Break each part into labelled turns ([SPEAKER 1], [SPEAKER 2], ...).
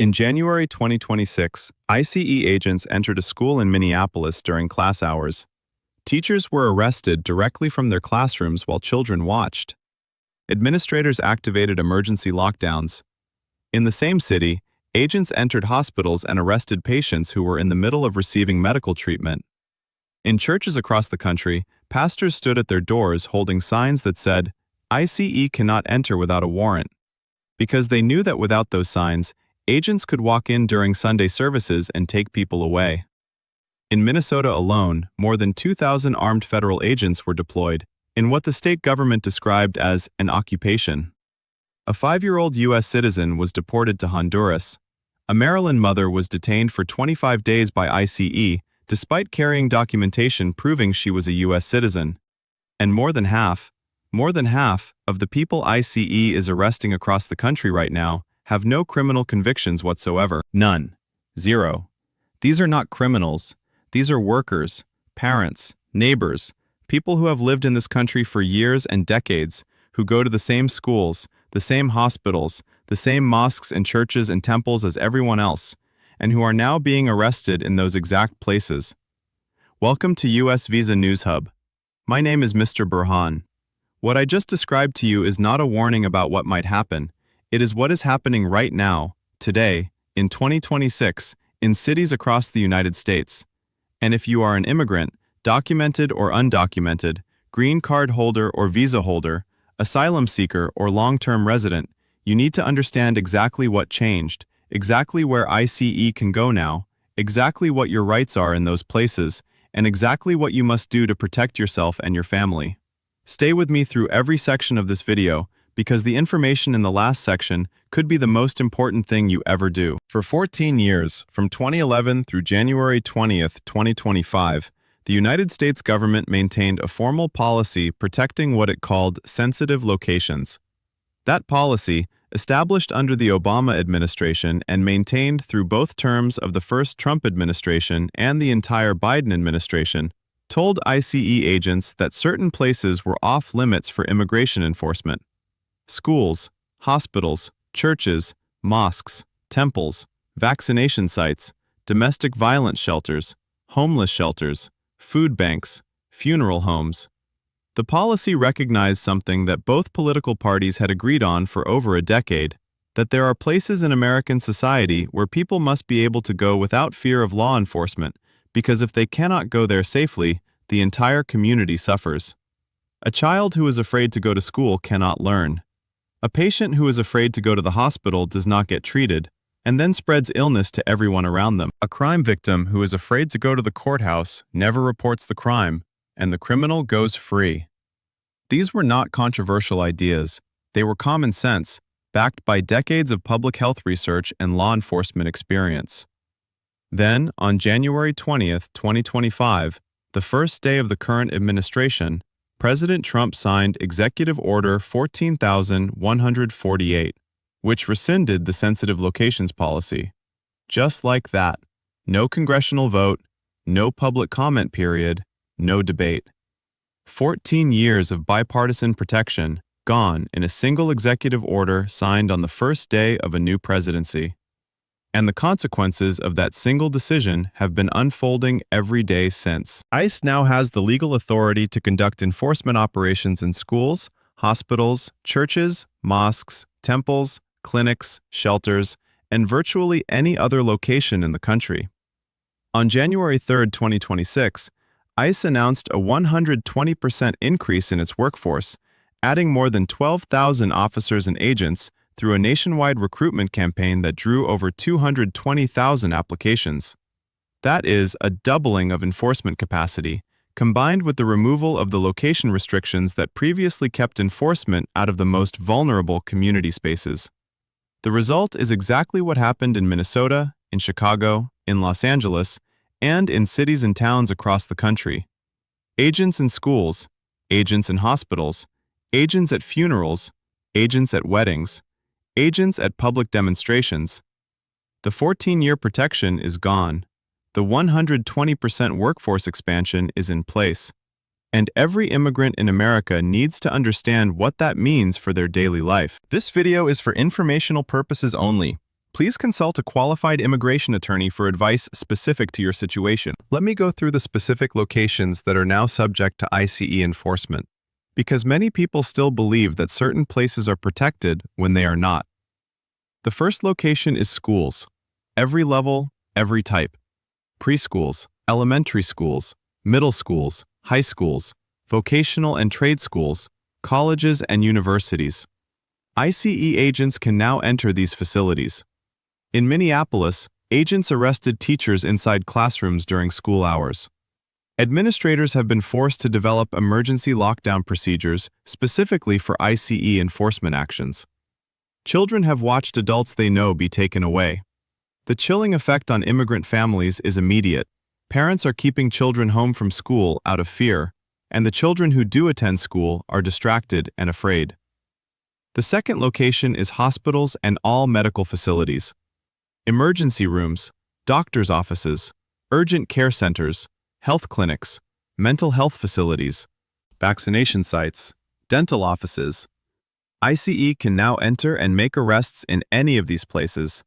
[SPEAKER 1] In January 2026, ICE agents entered a school in Minneapolis during class hours. Teachers were arrested directly from their classrooms while children watched. Administrators activated emergency lockdowns. In the same city, agents entered hospitals and arrested patients who were in the middle of receiving medical treatment. In churches across the country, pastors stood at their doors holding signs that said, "ICE cannot enter without a warrant," because they knew that without those signs, agents could walk in during Sunday services and take people away. In Minnesota alone, more than 2,000 armed federal agents were deployed in what the state government described as an occupation. A 5-year-old U.S. citizen was deported to Honduras. A Maryland mother was detained for 25 days by ICE despite carrying documentation proving she was a U.S. citizen. And more than half of the people ICE is arresting across the country right now have no criminal convictions whatsoever. None. Zero. These are not criminals. These are workers, parents, neighbors, people who have lived in this country for years and decades, who go to the same schools, the same hospitals, the same mosques and churches and temples as everyone else, and who are now being arrested in those exact places. Welcome to U.S. Visa News Hub. My name is Mr. Burhan. What I just described to you is not a warning about what might happen. It is what is happening right now, today, in 2026, in cities across the United States. And if you are an immigrant, documented or undocumented, green card holder or visa holder, asylum seeker or long-term resident, you need to understand exactly what changed, exactly where ICE can go now, exactly what your rights are in those places, and exactly what you must do to protect yourself and your family. Stay with me through every section of this video, because the information in the last section could be the most important thing you ever do. For 14 years, from 2011 through January 20th, 2025, the United States government maintained a formal policy protecting what it called sensitive locations. That policy, established under the Obama administration and maintained through both terms of the first Trump administration and the entire Biden administration, told ICE agents that certain places were off-limits for immigration enforcement. Schools, hospitals, churches, mosques, temples, vaccination sites, domestic violence shelters, homeless shelters, food banks, funeral homes. The policy recognized something that both political parties had agreed on for over a decade, that there are places in American society where people must be able to go without fear of law enforcement, because if they cannot go there safely, the entire community suffers. A child who is afraid to go to school cannot learn. A patient who is afraid to go to the hospital does not get treated, and then spreads illness to everyone around them. A crime victim who is afraid to go to the courthouse never reports the crime, and the criminal goes free. These were not controversial ideas. They were common sense, backed by decades of public health research and law enforcement experience. Then, on January 20th, 2025, the first day of the current administration, President Trump signed Executive Order 14,148, which rescinded the sensitive locations policy. Just like that. No congressional vote, no public comment period, no debate. 14 years of bipartisan protection gone in a single executive order signed on the first day of a new presidency. And the consequences of that single decision have been unfolding every day since. ICE now has the legal authority to conduct enforcement operations in schools, hospitals, churches, mosques, temples, clinics, shelters, and virtually any other location in the country. On January 3rd, 2026, ICE announced a 120% increase in its workforce, adding more than 12,000 officers and agents through a nationwide recruitment campaign that drew over 220,000 applications. That is a doubling of enforcement capacity, combined with the removal of the location restrictions that previously kept enforcement out of the most vulnerable community spaces. The result is exactly what happened in Minnesota, in Chicago, in Los Angeles, and in cities and towns across the country. Agents in schools, agents in hospitals, agents at funerals, agents at weddings, agents at public demonstrations. The 14-year protection is gone. The 120% workforce expansion is in place. And every immigrant in America needs to understand what that means for their daily life. This video is for informational purposes only. Please consult a qualified immigration attorney for advice specific to your situation. Let me go through the specific locations that are now subject to ICE enforcement, because many people still believe that certain places are protected when they are not. The first location is schools. Every level, every type. Preschools, elementary schools, middle schools, high schools, vocational and trade schools, colleges and universities. ICE agents can now enter these facilities. In Minneapolis, agents arrested teachers inside classrooms during school hours. Administrators have been forced to develop emergency lockdown procedures specifically for ICE enforcement actions. Children have watched adults they know be taken away. The chilling effect on immigrant families is immediate. Parents are keeping children home from school out of fear, and the children who do attend school are distracted and afraid. The second location is hospitals and all medical facilities. Emergency rooms, doctors' offices, urgent care centers, health clinics, mental health facilities, vaccination sites, dental offices. ICE can now enter and make arrests in any of these places.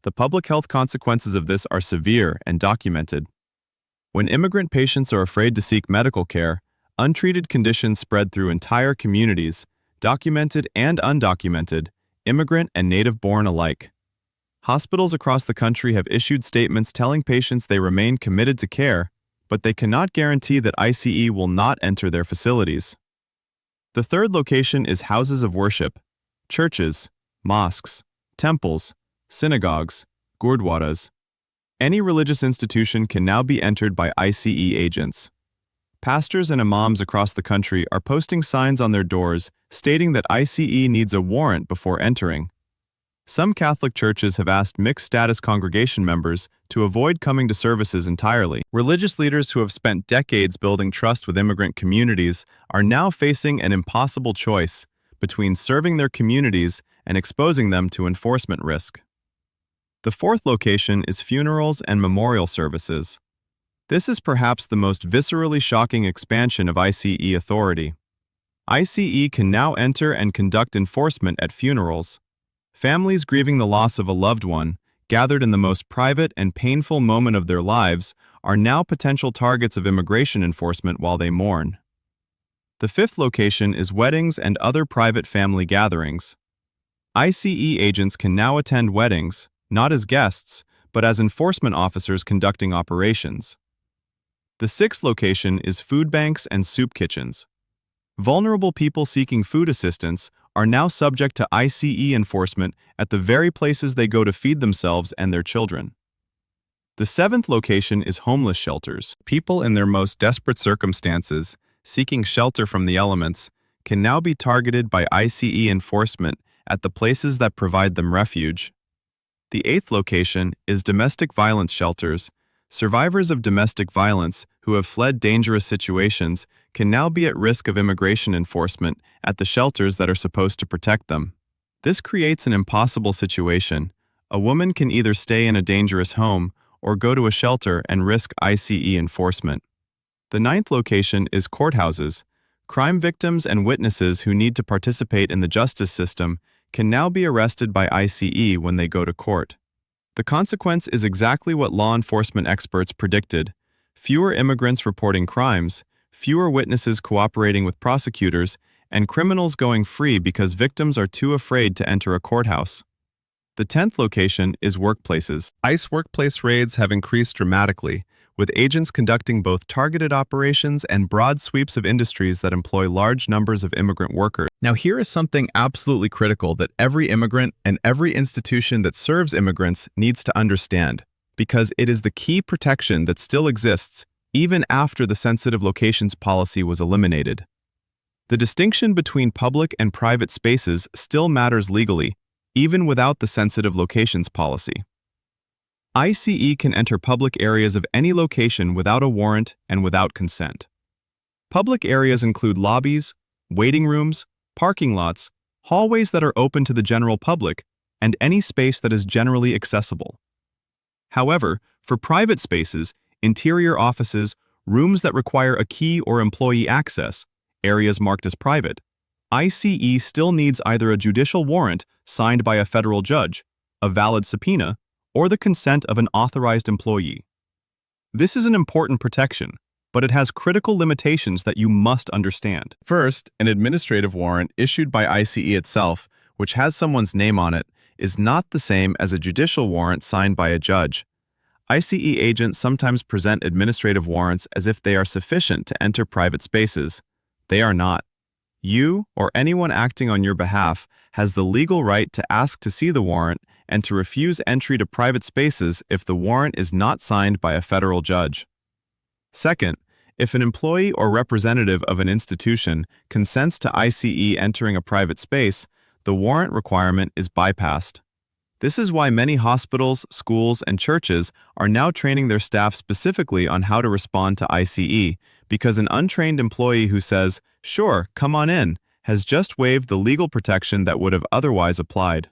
[SPEAKER 1] The public health consequences of this are severe and documented. When immigrant patients are afraid to seek medical care, untreated conditions spread through entire communities, documented and undocumented, immigrant and native-born alike. Hospitals across the country have issued statements telling patients they remain committed to care, but they cannot guarantee that ICE will not enter their facilities. The third location is houses of worship, churches, mosques, temples, synagogues, gurdwaras. Any religious institution can now be entered by ICE agents. Pastors and imams across the country are posting signs on their doors stating that ICE needs a warrant before entering. Some Catholic churches have asked mixed-status congregation members to avoid coming to services entirely. Religious leaders who have spent decades building trust with immigrant communities are now facing an impossible choice between serving their communities and exposing them to enforcement risk. The fourth location is funerals and memorial services. This is perhaps the most viscerally shocking expansion of ICE authority. ICE can now enter and conduct enforcement at funerals. Families grieving the loss of a loved one, gathered in the most private and painful moment of their lives, are now potential targets of immigration enforcement while they mourn. The fifth location is weddings and other private family gatherings. ICE agents can now attend weddings, not as guests, but as enforcement officers conducting operations. The sixth location is food banks and soup kitchens. Vulnerable people seeking food assistance are now subject to ICE enforcement at the very places they go to feed themselves and their children. The seventh location is homeless shelters. People in their most desperate circumstances, seeking shelter from the elements, can now be targeted by ICE enforcement at the places that provide them refuge. The eighth location is domestic violence shelters. Survivors of domestic violence who have fled dangerous situations can now be at risk of immigration enforcement at the shelters that are supposed to protect them. This creates an impossible situation. A woman can either stay in a dangerous home or go to a shelter and risk ICE enforcement. The ninth location is courthouses. Crime victims and witnesses who need to participate in the justice system can now be arrested by ICE when they go to court. The consequence is exactly what law enforcement experts predicted: fewer immigrants reporting crimes, fewer witnesses cooperating with prosecutors, and criminals going free because victims are too afraid to enter a courthouse. The 10th location is workplaces. ICE workplace raids have increased dramatically, with agents conducting both targeted operations and broad sweeps of industries that employ large numbers of immigrant workers. Now, here is something absolutely critical that every immigrant and every institution that serves immigrants needs to understand, because it is the key protection that still exists even after the sensitive locations policy was eliminated. The distinction between public and private spaces still matters legally, even without the sensitive locations policy. ICE can enter public areas of any location without a warrant and without consent. Public areas include lobbies, waiting rooms, parking lots, hallways that are open to the general public, and any space that is generally accessible. However, for private spaces, interior offices, rooms that require a key or employee access, areas marked as private, ICE still needs either a judicial warrant signed by a federal judge a valid subpoena, or the consent of an authorized employee. This is an important protection, but it has critical limitations that you must understand. First, an administrative warrant issued by ICE itself, which has someone's name on it, is not the same as a judicial warrant signed by a judge. ICE agents sometimes present administrative warrants as if they are sufficient to enter private spaces. They are not. You, or anyone acting on your behalf, has the legal right to ask to see the warrant and to refuse entry to private spaces if the warrant is not signed by a federal judge. Second, if an employee or representative of an institution consents to ICE entering a private space, the warrant requirement is bypassed. This is why many hospitals, schools, and churches are now training their staff specifically on how to respond to ICE, because an untrained employee who says, "Sure, come on in," has just waived the legal protection that would have otherwise applied.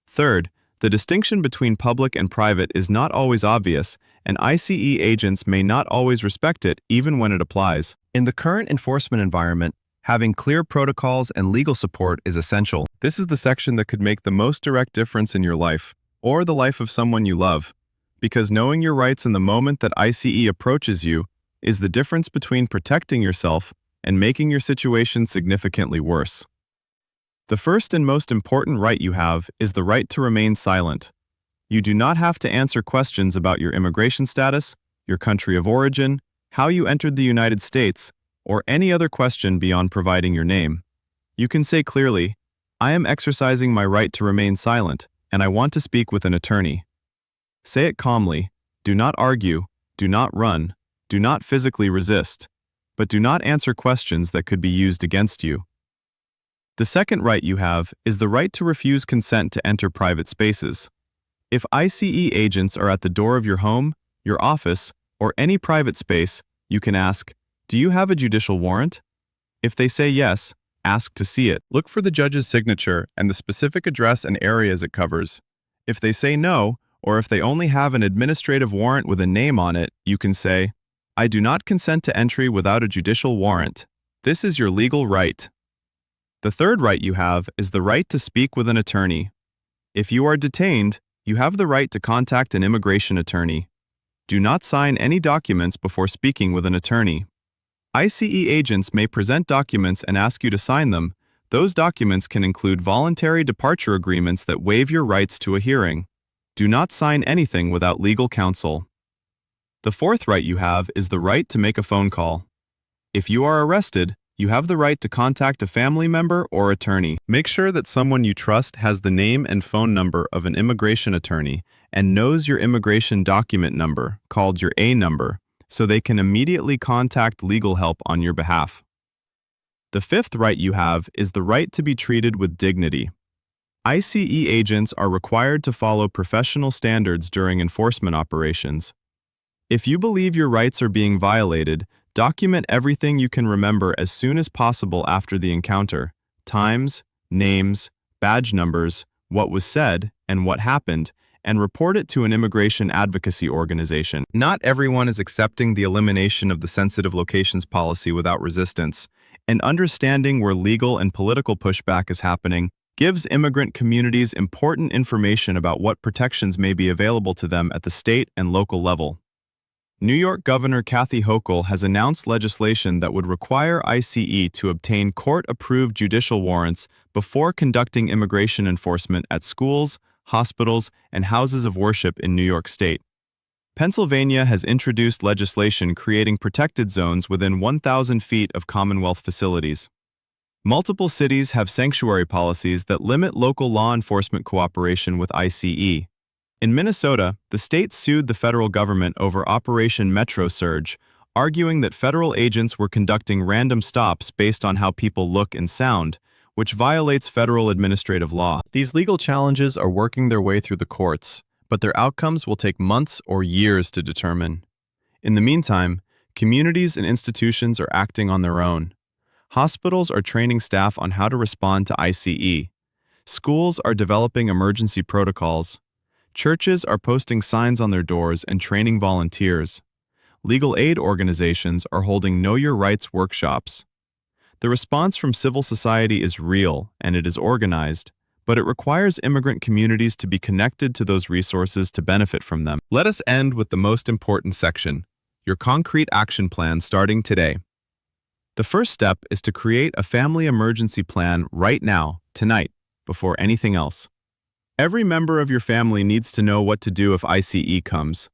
[SPEAKER 1] Third, the distinction between public and private is not always obvious, and ICE agents may not always respect it even when it applies. In the current enforcement environment, having clear protocols and legal support is essential. This is the section that could make the most direct difference in your life, or the life of someone you love, because knowing your rights in the moment that ICE approaches you is the difference between protecting yourself and making your situation significantly worse. The first and most important right you have is the right to remain silent. You do not have to answer questions about your immigration status, your country of origin, how you entered the United States, or any other question beyond providing your name. You can say clearly, "I am exercising my right to remain silent, and I want to speak with an attorney." Say it calmly. Do not argue, do not run, do not physically resist, but do not answer questions that could be used against you. The second right you have is the right to refuse consent to enter private spaces. If ICE agents are at the door of your home, your office, or any private space, you can ask, "Do you have a judicial warrant?" If they say yes, ask to see it. Look for the judge's signature and the specific address and areas it covers. If they say no, or if they only have an administrative warrant with a name on it, you can say, "I do not consent to entry without a judicial warrant." This is your legal right. The third right you have is the right to speak with an attorney. If you are detained, you have the right to contact an immigration attorney. Do not sign any documents before speaking with an attorney. ICE agents may present documents and ask you to sign them. Those documents can include voluntary departure agreements that waive your rights to a hearing. Do not sign anything without legal counsel. The fourth right you have is the right to make a phone call. If you are arrested, you have the right to contact a family member or attorney. Make sure that someone you trust has the name and phone number of an immigration attorney and knows your immigration document number, called your A number, so they can immediately contact legal help on your behalf. The fifth right you have is the right to be treated with dignity. ICE agents are required to follow professional standards during enforcement operations. If you believe your rights are being violated, document everything you can remember as soon as possible after the encounter: times, names, badge numbers, what was said, and what happened, and report it to an immigration advocacy organization. Not everyone is accepting the elimination of the sensitive locations policy without resistance, and understanding where legal and political pushback is happening gives immigrant communities important information about what protections may be available to them at the state and local level. New York Governor Kathy Hochul has announced legislation that would require ICE to obtain court-approved judicial warrants before conducting immigration enforcement at schools, hospitals, and houses of worship in New York State. Pennsylvania has introduced legislation creating protected zones within 1,000 feet of Commonwealth facilities. Multiple cities have sanctuary policies that limit local law enforcement cooperation with ICE. In Minnesota, the state sued the federal government over Operation Metro Surge, arguing that federal agents were conducting random stops based on how people look and sound, which violates federal administrative law. These legal challenges are working their way through the courts, but their outcomes will take months or years to determine. In the meantime, communities and institutions are acting on their own. Hospitals are training staff on how to respond to ICE. Schools are developing emergency protocols. Churches are posting signs on their doors and training volunteers. Legal aid organizations are holding Know Your Rights workshops. The response from civil society is real and it is organized, but it requires immigrant communities to be connected to those resources to benefit from them. Let us end with the most important section, your concrete action plan starting today. The first step is to create a family emergency plan right now, tonight, before anything else. Every member of your family needs to know what to do if ICE comes.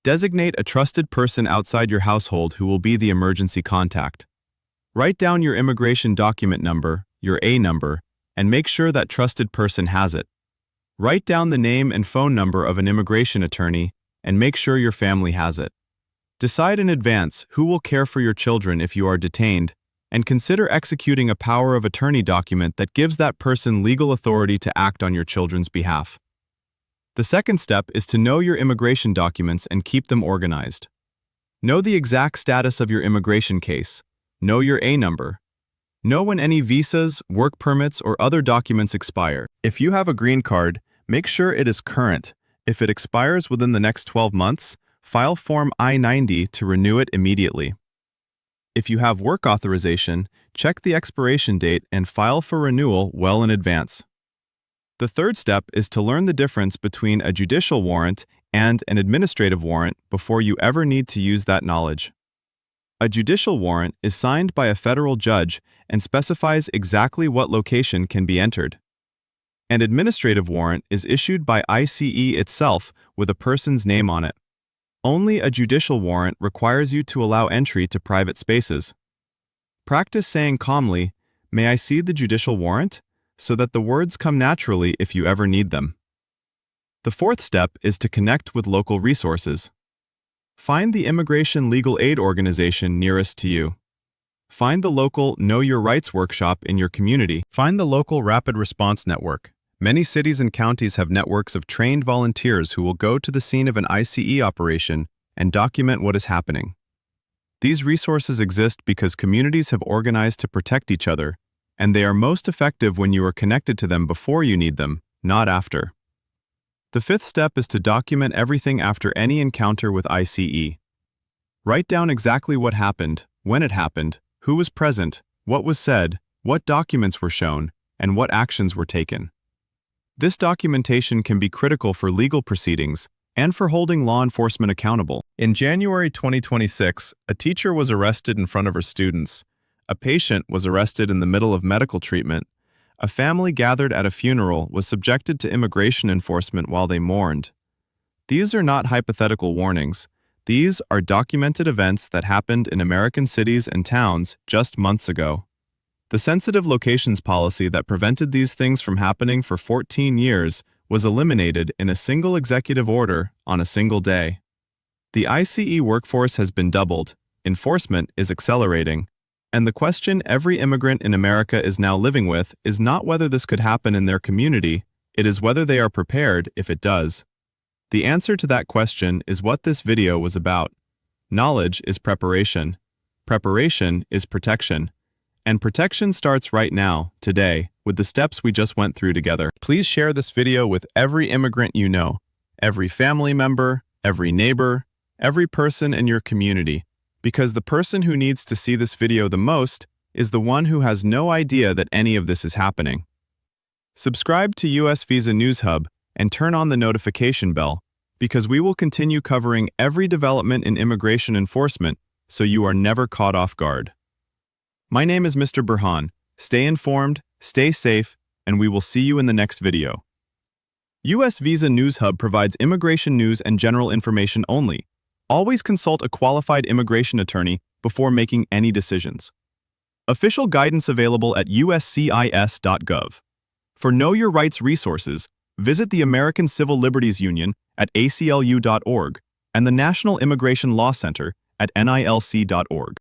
[SPEAKER 1] Designate a trusted person outside your household who will be the emergency contact. Write down your immigration document number, your A number, and make sure that trusted person has it. Write down the name and phone number of an immigration attorney and make sure your family has it. Decide in advance who will care for your children if you are detained, and consider executing a power of attorney document that gives that person legal authority to act on your children's behalf. The second step is to know your immigration documents and keep them organized. Know the exact status of your immigration case. Know your A number. Know when any visas, work permits, or other documents expire. If you have a green card, make sure it is current. If it expires within the next 12 months, file Form I-90 to renew it immediately. If you have work authorization, check the expiration date and file for renewal well in advance. The third step is to learn the difference between a judicial warrant and an administrative warrant before you ever need to use that knowledge. A judicial warrant is signed by a federal judge and specifies exactly what location can be entered. An administrative warrant is issued by ICE itself with a person's name on it. Only a judicial warrant requires you to allow entry to private spaces. Practice saying calmly, "May I see the judicial warrant?" so that the words come naturally if you ever need them. The fourth step is to connect with local resources. Find the immigration legal aid organization nearest to you. Find the local Know Your Rights workshop in your community. Find the local rapid response network. Many cities and counties have networks of trained volunteers who will go to the scene of an ICE operation and document what is happening. These resources exist because communities have organized to protect each other, and they are most effective when you are connected to them before you need them, not after. The fifth step is to document everything after any encounter with ICE. Write down exactly what happened, when it happened, who was present, what was said, what documents were shown, and what actions were taken. This documentation can be critical for legal proceedings and for holding law enforcement accountable. In January 2026, a teacher was arrested in front of her students. A patient was arrested in the middle of medical treatment. A family gathered at a funeral was subjected to immigration enforcement while they mourned. These are not hypothetical warnings. These are documented events that happened in American cities and towns just months ago. The sensitive locations policy that prevented these things from happening for 14 years was eliminated in a single executive order on a single day. The ICE workforce has been doubled, enforcement is accelerating, and the question every immigrant in America is now living with is not whether this could happen in their community, it is whether they are prepared if it does. The answer to that question is what this video was about. Knowledge is preparation. Preparation is protection. And protection starts right now, today, with the steps we just went through together. Please share this video with every immigrant you know, every family member, every neighbor, every person in your community, because the person who needs to see this video the most is the one who has no idea that any of this is happening. Subscribe to US Visa News Hub and turn on the notification bell, because we will continue covering every development in immigration enforcement so you are never caught off guard. My name is Mr. Burhan. Stay informed, stay safe, and we will see you in the next video. US Visa News Hub provides immigration news and general information only. Always consult a qualified immigration attorney before making any decisions. Official guidance available at uscis.gov. For Know Your Rights resources, visit the American Civil Liberties Union at aclu.org and the National Immigration Law Center at nilc.org.